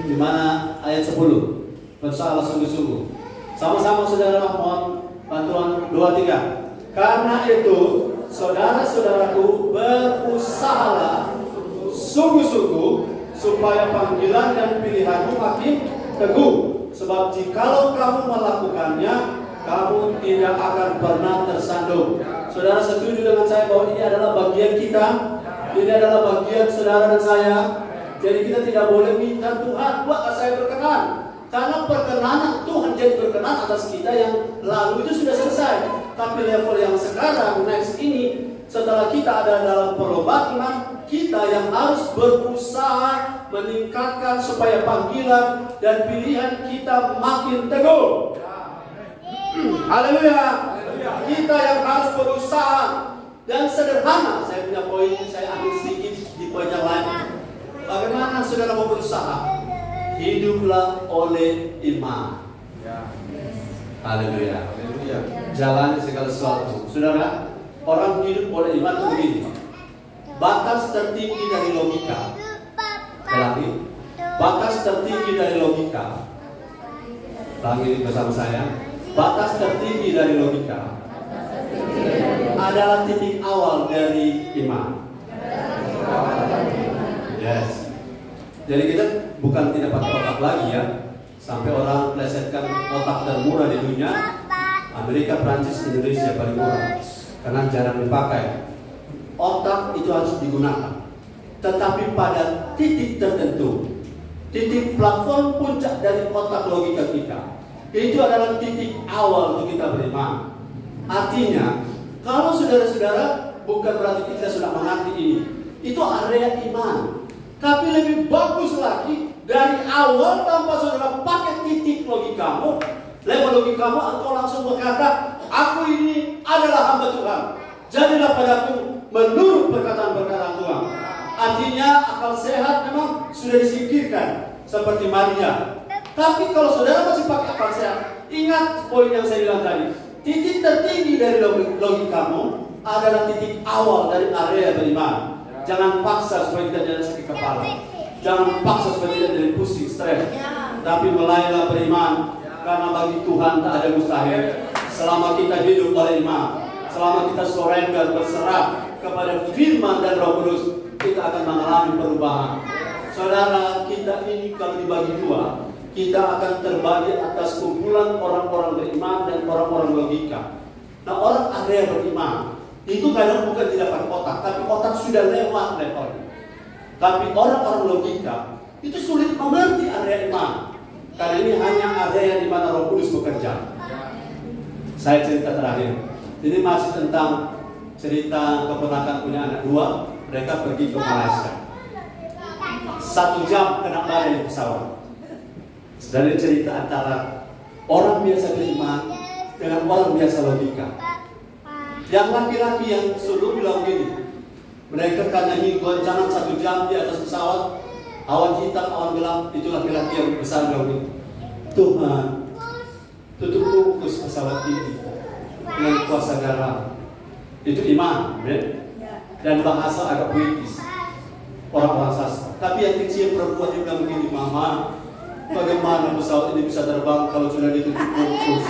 Di mana ayat 10? Berusahalah sungguh-sungguh. Sama-sama saudara, mohon bantuan 2-3. Karena itu, saudara-saudaraku, berusahalah sungguh-sungguh supaya panggilan dan pilihanmu makin teguh. Sebab jikalau kamu melakukannya, kamu tidak akan pernah tersandung. Saudara setuju dengan saya bahwa ini adalah bagian kita? Ini adalah bagian saudara dan saya. Jadi kita tidak boleh minta Tuhan, buat saya berkenan. Karena perkenanan Tuhan jadi berkenan atas kita yang lalu itu sudah selesai. Tapi level yang sekarang, next ini, setelah kita ada dalam perlobatan, kita yang harus berusaha meningkatkan supaya panggilan dan pilihan kita makin teguh. Haleluya. Kita yang harus berusaha dan sederhana. Saya punya poin, saya ambil sedikit di poin yang lain. Bagaimana saudara mau berusaha? Hiduplah oleh iman. Haleluya. Jalani segala sesuatu. Saudara, orang hidup oleh iman itu begini. Batas tertinggi dari logika. Lagi. Batas tertinggi dari logika. Ulangi bersama saya. Batas tertinggi dari logika adalah titik awal dari iman. Yes. Jadi kita bukan tidak pakai otak lagi ya. Sampai orang plesetkan otak termurah di dunia, Amerika, Prancis, Indonesia paling murah karena jarang dipakai. Otak itu harus digunakan, tetapi pada titik tertentu, titik plafon puncak dari otak logika kita, itu adalah titik awal untuk kita beriman. Artinya, kalau saudara-saudara, bukan berarti kita sudah mengerti ini. Itu area iman. Tapi lebih bagus lagi, dari awal tanpa saudara pakai titik logikamu, level logikamu, engkau langsung berkata, aku ini adalah hamba Tuhan. Jadilah padaku menurut perkataan-perkataan Tuhan. Artinya akal sehat memang sudah disingkirkan seperti Maria. Tapi kalau saudara masih pakai akal sehat, ingat poin yang saya bilang tadi. Titik tertinggi dari logikamu adalah titik awal dari area beriman. Jangan paksa supaya kita jangan sakit kepala. Jangan paksa supaya tidak jadi pusing, stres. Tapi mulailah beriman, karena bagi Tuhan tak ada mustahil. Selama kita hidup oleh iman, selama kita surrender berserah kepada firman dan Roh Kudus, kita akan mengalami perubahan. Saudara, kita ini kalau dibagi dua, kita akan terbagi atas kumpulan orang-orang beriman dan orang-orang logika. Nah, orang area beriman itu kadang bukan tidak pakai otak, tapi otak sudah lewat levelnya. Tapi orang-orang logika itu sulit mengerti area iman, karena ini hanya area di mana Roh Kudus bekerja. Saya cerita terakhir, ini masih tentang cerita keponakan punya anak dua. Mereka pergi ke Malaysia, 1 jam kena badai di pesawat. Dari cerita antara orang biasa beriman dengan orang biasa logika. Yang laki-laki yang selalu bilang gini, mereka karena ini goncangan 1 jam di atas pesawat, awan hitam, awan gelap, itu laki-laki yang besar bilang gini, Tuhan, tutup bungkus pesawat ini dengan kuasa darah. Itu iman, dan bahasa agak puitis, orang-orang sastra. Tapi yang kecil perempuan dia bilang begini, Mama, bagaimana pesawat ini bisa terbang kalau sudah ditutup bungkus?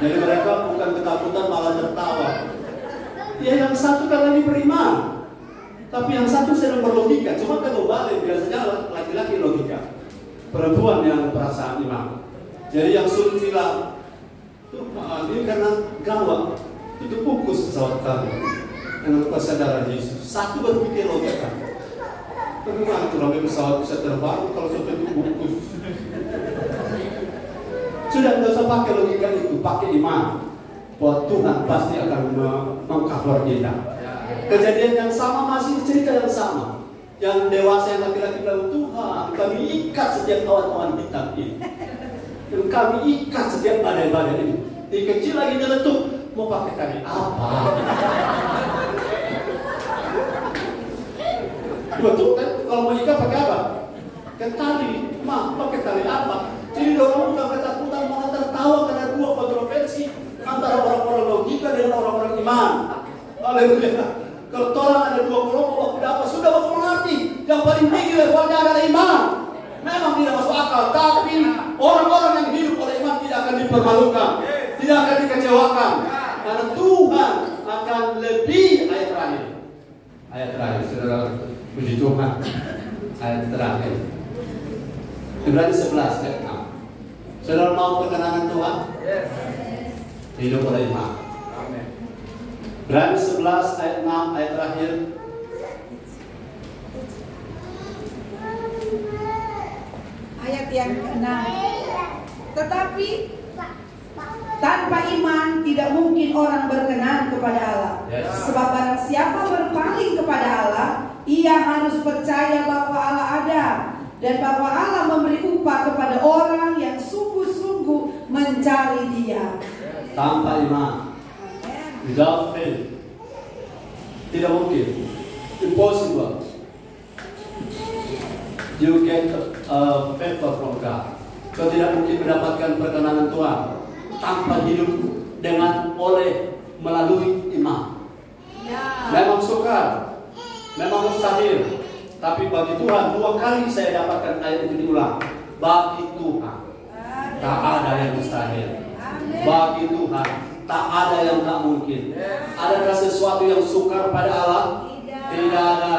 Jadi mereka bukan ketakutan, malah tertawa. Ya, yang satu kan lagi beriman, tapi yang satu sedang berlogika. Cuma kalau balik biasanya laki-laki logika, perempuan yang perasaan iman. Jadi yang sulit bilang, Tuhan, ini karena gawat, itu bungkus pesawat kami dengan kuasa darah Yesus. Satu berpikir logika. Bagaimana tuh pesawat bisa terbang kalau sudah dibungkus? Sudah tidak usah pakai logika itu, pakai iman. Bahwa Tuhan pasti akan mengcover kita. Kejadian yang sama masih cerita yang sama. Yang dewasa yang laki-laki bilang, Tuhan, kami ikat setiap awan-awan hitam ini. Dan kami ikat setiap badai-badai ini. Di kecil lagi nyeletuk, mau pakai tali apa? Betul kan? Kalau mau ikat pakai apa? Pakai tali. Pakai tali apa? Jadi orang bukan ketakutan, malah tertawa karena dua kontroversi antara orang-orang logika dan orang-orang iman. Haleluya. Kalau orang ada dua kelompok, apa? Sudah bapak mengerti. Yang paling tinggi levelnya adalah iman. Memang tidak masuk akal, tapi orang-orang yang hidup oleh iman tidak akan dipermalukan, tidak akan dikecewakan, karena Tuhan akan lebih. Ayat terakhir, saudara, puji Tuhan. Ayat terakhir, Ibrani 11 ayat 6. Saudara mau perkenanan Tuhan? Hidup oleh iman. Ibrani 11 ayat 6 ayat terakhir. Ayat yang ke-6. Tetapi tanpa iman tidak mungkin orang berkenan kepada Allah. Sebab barang siapa berpaling kepada Allah, ia harus percaya bahwa Allah ada dan bahwa Allah memberi upah kepada orang yang sungguh-sungguh mencari Dia. Tanpa iman, without faith, tidak mungkin, impossible. You get a favor from God. Kau tidak mungkin mendapatkan perkenanan Tuhan tanpa hidup dengan melalui iman. Memang sukar, memang mustahil. Tapi bagi Tuhan, 2 kali saya dapatkan ayat itu diulang. Bagi Tuhan tak ada yang mustahil. Bagi Tuhan tak ada yang tak mungkin. Adakah sesuatu yang sukar pada Allah? Tidak ada.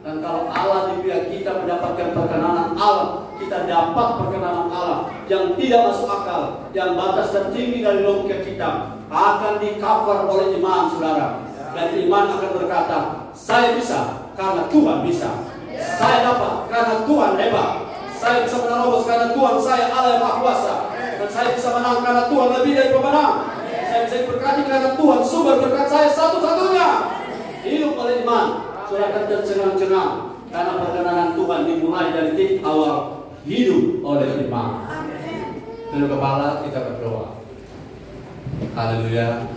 Dan kalau Allah di pihak kita mendapatkan perkenanan Allah, kita dapat perkenanan Allah yang tidak masuk akal, yang batas tertinggi dari logika kita, akan di-cover oleh iman, saudara. Dan iman akan berkata, saya bisa karena Tuhan bisa. Saya dapat karena Tuhan hebat. Saya bisa menerobos karena Tuhan saya Allah yang Maha Kuasa. Dan saya bisa menang karena Tuhan lebih dari pemenang. Saya bisa berkati karena Tuhan sumber berkat saya satu-satunya. Hidup oleh iman, saudara akan tercengang-cengang karena perkenanan Tuhan dimulai dari titik awal. Hidup oleh iman. Tunduk kepala, kita berdoa. Haleluya.